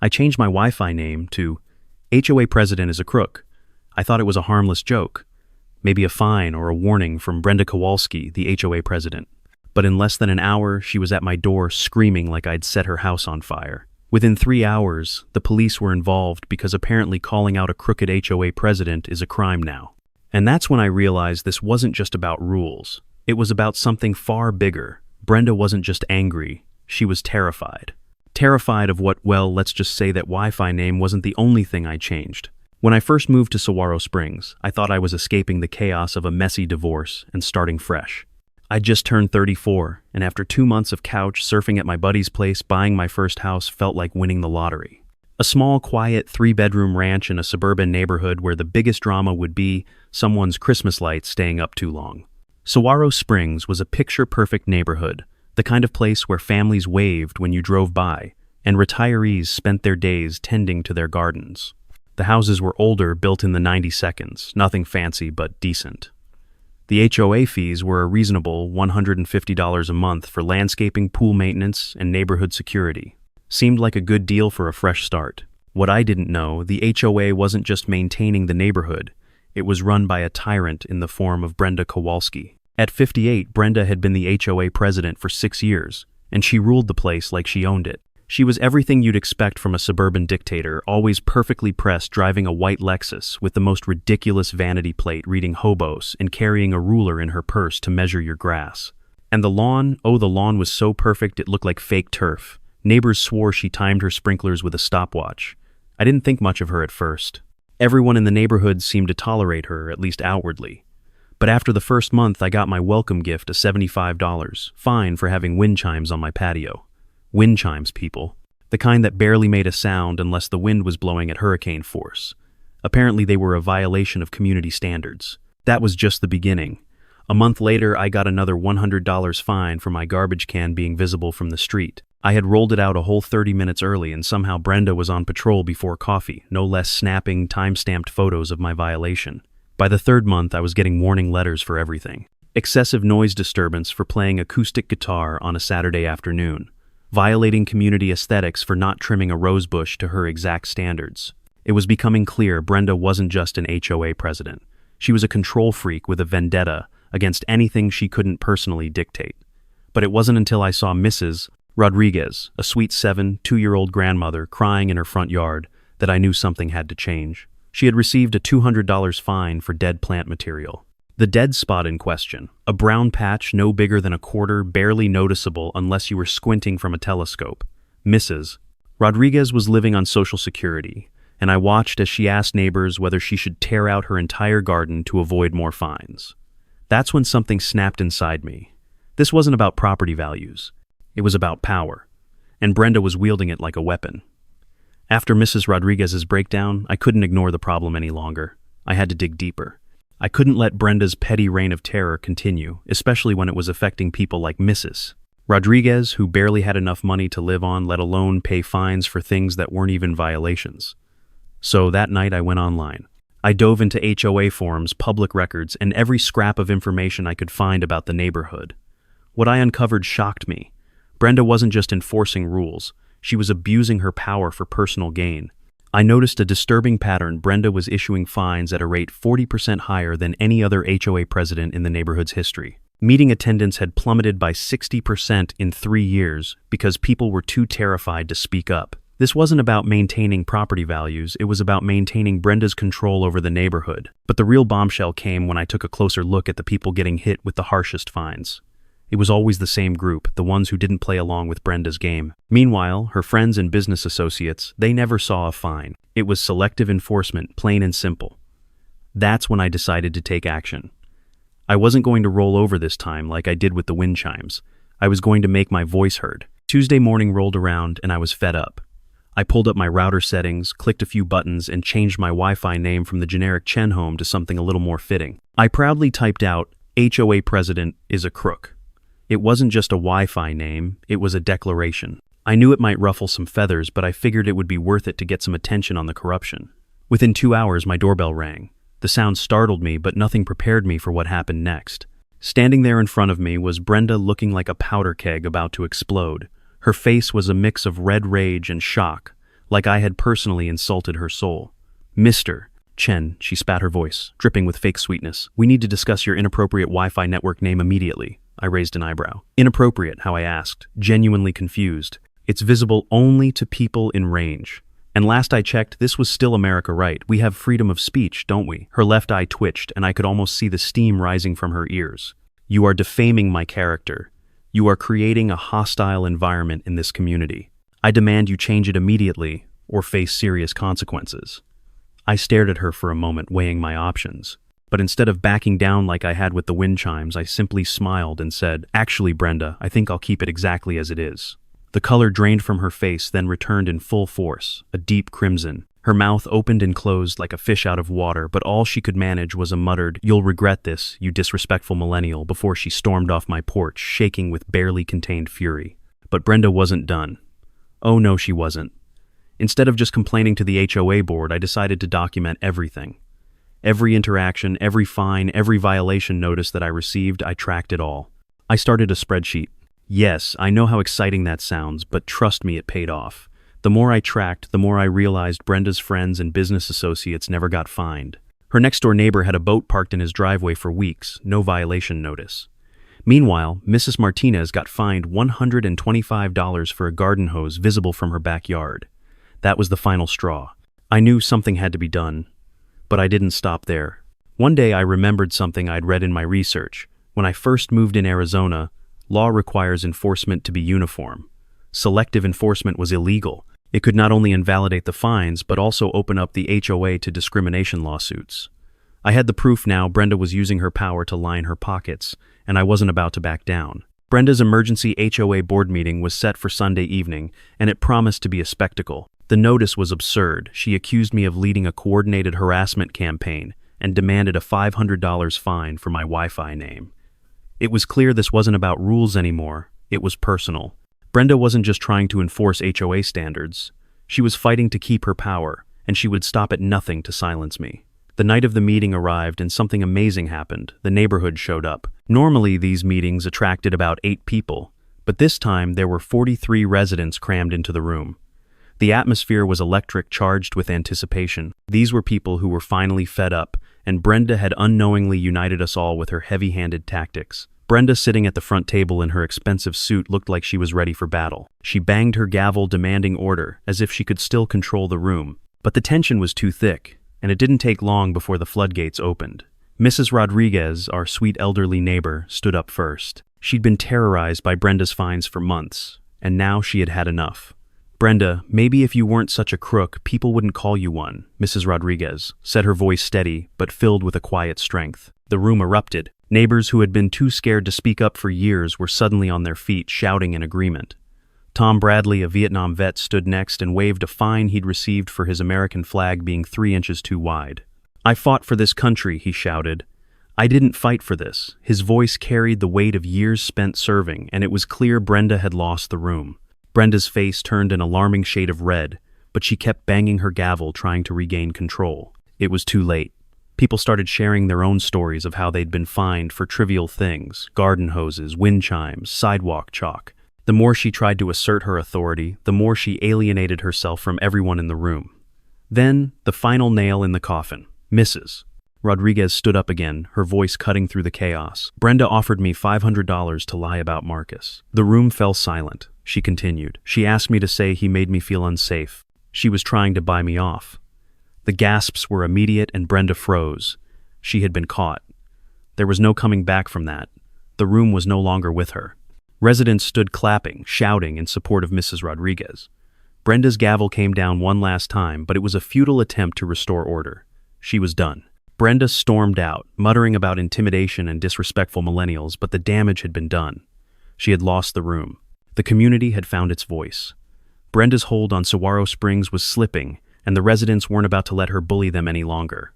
I changed my Wi-Fi name to HOA President is a Crook. I thought it was a harmless joke. Maybe a fine or a warning from Brenda Kowalski, the HOA president. But in less than an hour, she was at my door screaming like I'd set her house on fire. Within 3 hours, the police were involved because apparently calling out a crooked HOA president is a crime now. And that's when I realized this wasn't just about rules. It was about something far bigger. Brenda wasn't just angry, she was terrified. Terrified of what, well, let's just say that Wi-Fi name wasn't the only thing I changed. When I first moved to Saguaro Springs, I thought I was escaping the chaos of a messy divorce and starting fresh. I'd just turned 34, and after 2 months of couch surfing at my buddy's place, buying my first house felt like winning the lottery. A small, quiet 3-bedroom ranch in a suburban neighborhood where the biggest drama would be someone's Christmas lights staying up too long. Saguaro Springs was a picture-perfect neighborhood, the kind of place where families waved when you drove by, and retirees spent their days tending to their gardens. The houses were older, built in the 92nds, nothing fancy but decent. The HOA fees were a reasonable $150 a month for landscaping, pool maintenance, and neighborhood security. Seemed like a good deal for a fresh start. What I didn't know, the HOA wasn't just maintaining the neighborhood, it was run by a tyrant in the form of Brenda Kowalski. At 58, Brenda had been the HOA president for 6 years, and she ruled the place like she owned it. She was everything you'd expect from a suburban dictator, always perfectly pressed, driving a white Lexus with the most ridiculous vanity plate reading hobos and carrying a ruler in her purse to measure your grass. And the lawn, oh, the lawn was so perfect it looked like fake turf. Neighbors swore she timed her sprinklers with a stopwatch. I didn't think much of her at first. Everyone in the neighborhood seemed to tolerate her, at least outwardly. But after the first month, I got my welcome gift, a $75 fine for having wind chimes on my patio. Wind chimes, people. The kind that barely made a sound unless the wind was blowing at hurricane force. Apparently they were a violation of community standards. That was just the beginning. A month later, I got another $100 fine for my garbage can being visible from the street. I had rolled it out a whole 30 minutes early, and somehow Brenda was on patrol before coffee, no less snapping time-stamped photos of my violation. By the third month, I was getting warning letters for everything. Excessive noise disturbance for playing acoustic guitar on a Saturday afternoon. Violating community aesthetics for not trimming a rosebush to her exact standards. It was becoming clear Brenda wasn't just an HOA president. She was a control freak with a vendetta against anything she couldn't personally dictate. But it wasn't until I saw Mrs. Rodriguez, a sweet 2-year-old grandmother, crying in her front yard, that I knew something had to change. She had received a $200 fine for dead plant material. The dead spot in question, a brown patch no bigger than a quarter, barely noticeable unless you were squinting from a telescope. Mrs. Rodriguez was living on Social Security, and I watched as she asked neighbors whether she should tear out her entire garden to avoid more fines. That's when something snapped inside me. This wasn't about property values. It was about power, and Brenda was wielding it like a weapon. After Mrs. Rodriguez's breakdown, I couldn't ignore the problem any longer. I had to dig deeper. I couldn't let Brenda's petty reign of terror continue, especially when it was affecting people like Mrs. Rodriguez, who barely had enough money to live on, let alone pay fines for things that weren't even violations. So that night I went online. I dove into HOA forums, public records, and every scrap of information I could find about the neighborhood. What I uncovered shocked me. Brenda wasn't just enforcing rules, she was abusing her power for personal gain. I noticed a disturbing pattern. Brenda was issuing fines at a rate 40% higher than any other HOA president in the neighborhood's history. Meeting attendance had plummeted by 60% in 3 years because people were too terrified to speak up. This wasn't about maintaining property values, it was about maintaining Brenda's control over the neighborhood. But the real bombshell came when I took a closer look at the people getting hit with the harshest fines. It was always the same group, the ones who didn't play along with Brenda's game. Meanwhile, her friends and business associates, they never saw a fine. It was selective enforcement, plain and simple. That's when I decided to take action. I wasn't going to roll over this time like I did with the wind chimes. I was going to make my voice heard. Tuesday morning rolled around and I was fed up. I pulled up my router settings, clicked a few buttons, and changed my Wi-Fi name from the generic Chenhome to something a little more fitting. I proudly typed out, HOA President is a crook. It wasn't just a Wi-Fi name, it was a declaration. I knew it might ruffle some feathers, but I figured it would be worth it to get some attention on the corruption. Within 2 hours, my doorbell rang. The sound startled me, but nothing prepared me for what happened next. Standing there in front of me was Brenda, looking like a powder keg about to explode. Her face was a mix of red rage and shock, like I had personally insulted her soul. Mr. Chen, she spat, her voice dripping with fake sweetness. We need to discuss your inappropriate Wi-Fi network name immediately. I raised an eyebrow. Inappropriate, how I asked, genuinely confused. It's visible only to people in range. And last I checked, this was still America, right? We have freedom of speech, don't we? Her left eye twitched, and I could almost see the steam rising from her ears. You are defaming my character. You are creating a hostile environment in this community. I demand you change it immediately, or face serious consequences. I stared at her for a moment, weighing my options. But instead of backing down like I had with the wind chimes, I simply smiled and said, "Actually, Brenda, I think I'll keep it exactly as it is." The color drained from her face, then returned in full force, a deep crimson. Her mouth opened and closed like a fish out of water, but all she could manage was a muttered, "You'll regret this, you disrespectful millennial," before she stormed off my porch, shaking with barely contained fury. But Brenda wasn't done. Oh no, she wasn't. Instead of just complaining to the HOA board, I decided to document everything. Every interaction, every fine, every violation notice that I received, I tracked it all. I started a spreadsheet. Yes, I know how exciting that sounds, but trust me, it paid off. The more I tracked, the more I realized Brenda's friends and business associates never got fined. Her next-door neighbor had a boat parked in his driveway for weeks, no violation notice. Meanwhile, Mrs. Martinez got fined $125 for a garden hose visible from her backyard. That was the final straw. I knew something had to be done, but I didn't stop there. One day I remembered something I'd read in my research. When I first moved in Arizona, law requires enforcement to be uniform. Selective enforcement was illegal. It could not only invalidate the fines, but also open up the HOA to discrimination lawsuits. I had the proof now. Brenda was using her power to line her pockets, and I wasn't about to back down. Brenda's emergency HOA board meeting was set for Sunday evening, and it promised to be a spectacle. The notice was absurd. She accused me of leading a coordinated harassment campaign and demanded a $500 fine for my Wi-Fi name. It was clear this wasn't about rules anymore. It was personal. Brenda wasn't just trying to enforce HOA standards. She was fighting to keep her power, and she would stop at nothing to silence me. The night of the meeting arrived and something amazing happened. The neighborhood showed up. Normally, these meetings attracted about 8 people, but this time there were 43 residents crammed into the room. The atmosphere was electric, charged with anticipation. These were people who were finally fed up, and Brenda had unknowingly united us all with her heavy-handed tactics. Brenda, sitting at the front table in her expensive suit, looked like she was ready for battle. She banged her gavel, demanding order, as if she could still control the room. But the tension was too thick, and it didn't take long before the floodgates opened. Mrs. Rodriguez, our sweet elderly neighbor, stood up first. She'd been terrorized by Brenda's fines for months, and now she had had enough. "Brenda, maybe if you weren't such a crook, people wouldn't call you one," Mrs. Rodriguez said, her voice steady but filled with a quiet strength. The room erupted. Neighbors who had been too scared to speak up for years were suddenly on their feet, shouting in agreement. Tom Bradley, a Vietnam vet, stood next and waved a fine he'd received for his American flag being 3 inches too wide. "I fought for this country," he shouted. "I didn't fight for this." His voice carried the weight of years spent serving, and it was clear Brenda had lost the room. Brenda's face turned an alarming shade of red, but she kept banging her gavel, trying to regain control. It was too late. People started sharing their own stories of how they'd been fined for trivial things: garden hoses, wind chimes, sidewalk chalk. The more she tried to assert her authority, the more she alienated herself from everyone in the room. Then, the final nail in the coffin. Mrs. Rodriguez stood up again, her voice cutting through the chaos. "Brenda offered me $500 to lie about Marcus." The room fell silent. She continued. "She asked me to say he made me feel unsafe. She was trying to buy me off." The gasps were immediate and Brenda froze. She had been caught. There was no coming back from that. The room was no longer with her. Residents stood clapping, shouting in support of Mrs. Rodriguez. Brenda's gavel came down one last time, but it was a futile attempt to restore order. She was done. Brenda stormed out, muttering about intimidation and disrespectful millennials, but the damage had been done. She had lost the room. The community had found its voice. Brenda's hold on Saguaro Springs was slipping, and the residents weren't about to let her bully them any longer.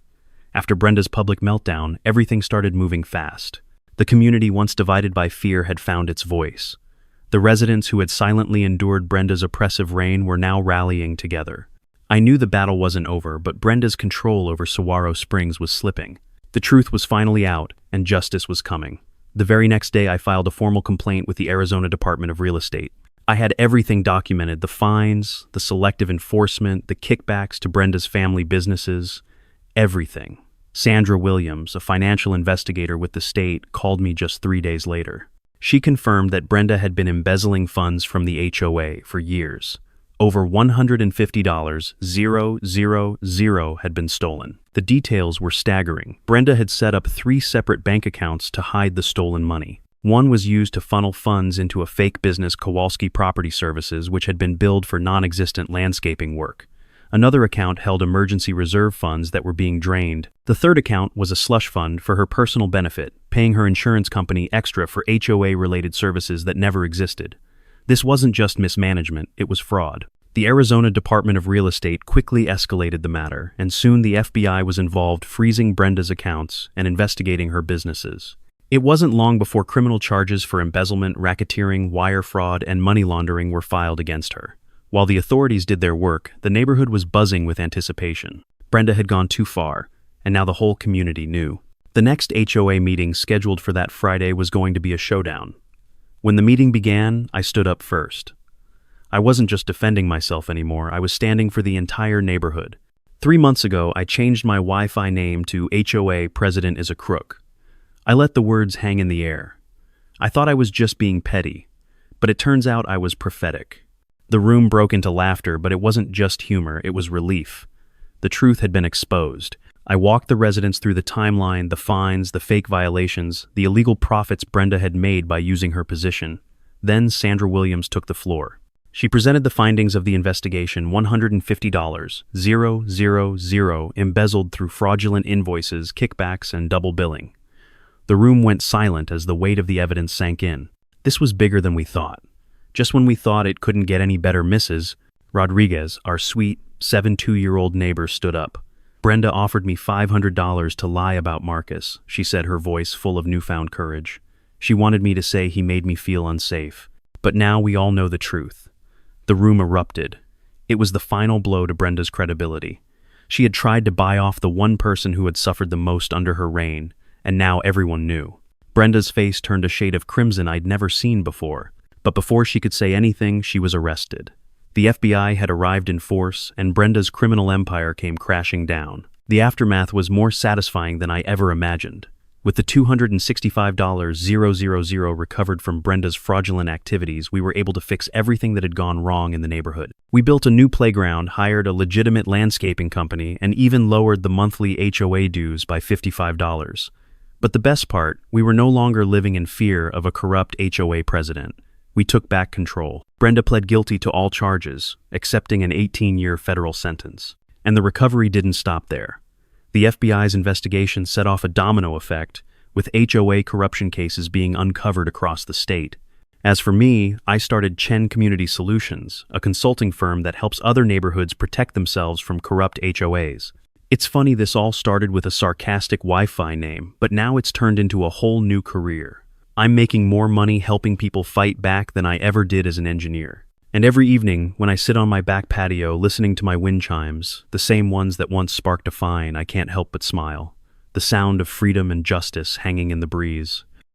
After Brenda's public meltdown, everything started moving fast. The community, once divided by fear, had found its voice. The residents who had silently endured Brenda's oppressive reign were now rallying together. I knew the battle wasn't over, but Brenda's control over Saguaro Springs was slipping. The truth was finally out, and justice was coming. The very next day, I filed a formal complaint with the Arizona Department of Real Estate. I had everything documented: the fines, the selective enforcement, the kickbacks to Brenda's family businesses, everything. Sandra Williams, a financial investigator with the state, called me just 3 days later. She confirmed that Brenda had been embezzling funds from the HOA for years. Over $150,000 had been stolen. The details were staggering. Brenda had set up 3 separate bank accounts to hide the stolen money. One was used to funnel funds into a fake business, Kowalski Property Services, which had been billed for non-existent landscaping work. Another account held emergency reserve funds that were being drained. The third account was a slush fund for her personal benefit, paying her insurance company extra for HOA-related services that never existed. This wasn't just mismanagement, it was fraud. The Arizona Department of Real Estate quickly escalated the matter, and soon the FBI was involved, freezing Brenda's accounts and investigating her businesses. It wasn't long before criminal charges for embezzlement, racketeering, wire fraud, and money laundering were filed against her. While the authorities did their work, the neighborhood was buzzing with anticipation. Brenda had gone too far, and now the whole community knew. The next HOA meeting scheduled for that Friday was going to be a showdown. When the meeting began, I stood up first. I wasn't just defending myself anymore, I was standing for the entire neighborhood. 3 months ago, I changed my Wi-Fi name to HOA President is a Crook. I let the words hang in the air. I thought I was just being petty, but it turns out I was prophetic. The room broke into laughter, but it wasn't just humor, it was relief. The truth had been exposed. I walked the residents through the timeline, the fines, the fake violations, the illegal profits Brenda had made by using her position. Then Sandra Williams took the floor. She presented the findings of the investigation: $150,000 embezzled through fraudulent invoices, kickbacks, and double billing. The room went silent as the weight of the evidence sank in. This was bigger than we thought. Just when we thought it couldn't get any better, Mrs. Rodriguez, our sweet 72-year-old neighbor, stood up. Brenda offered me $500 to lie about Marcus, she said, her voice full of newfound courage. She wanted me to say he made me feel unsafe. But now we all know the truth. The room erupted. It was the final blow to Brenda's credibility. She had tried to buy off the one person who had suffered the most under her reign, and now everyone knew. Brenda's face turned a shade of crimson I'd never seen before. But before she could say anything, she was arrested. The FBI had arrived in force, and Brenda's criminal empire came crashing down. The aftermath was more satisfying than I ever imagined. With the $265,000 recovered from Brenda's fraudulent activities, we were able to fix everything that had gone wrong in the neighborhood. We built a new playground, hired a legitimate landscaping company, and even lowered the monthly HOA dues by $55. But the best part, we were no longer living in fear of a corrupt HOA president. We took back control. Brenda pled guilty to all charges, accepting an 18-year federal sentence. And the recovery didn't stop there. The FBI's investigation set off a domino effect, with HOA corruption cases being uncovered across the state. As for me, I started Chen Community Solutions, a consulting firm that helps other neighborhoods protect themselves from corrupt HOAs. It's funny this all started with a sarcastic Wi-Fi name, but now it's turned into a whole new career. I'm making more money helping people fight back than I ever did as an engineer. And every evening, when I sit on my back patio listening to my wind chimes, the same ones that once sparked a fine, I can't help but smile. The sound of freedom and justice hanging in the breeze.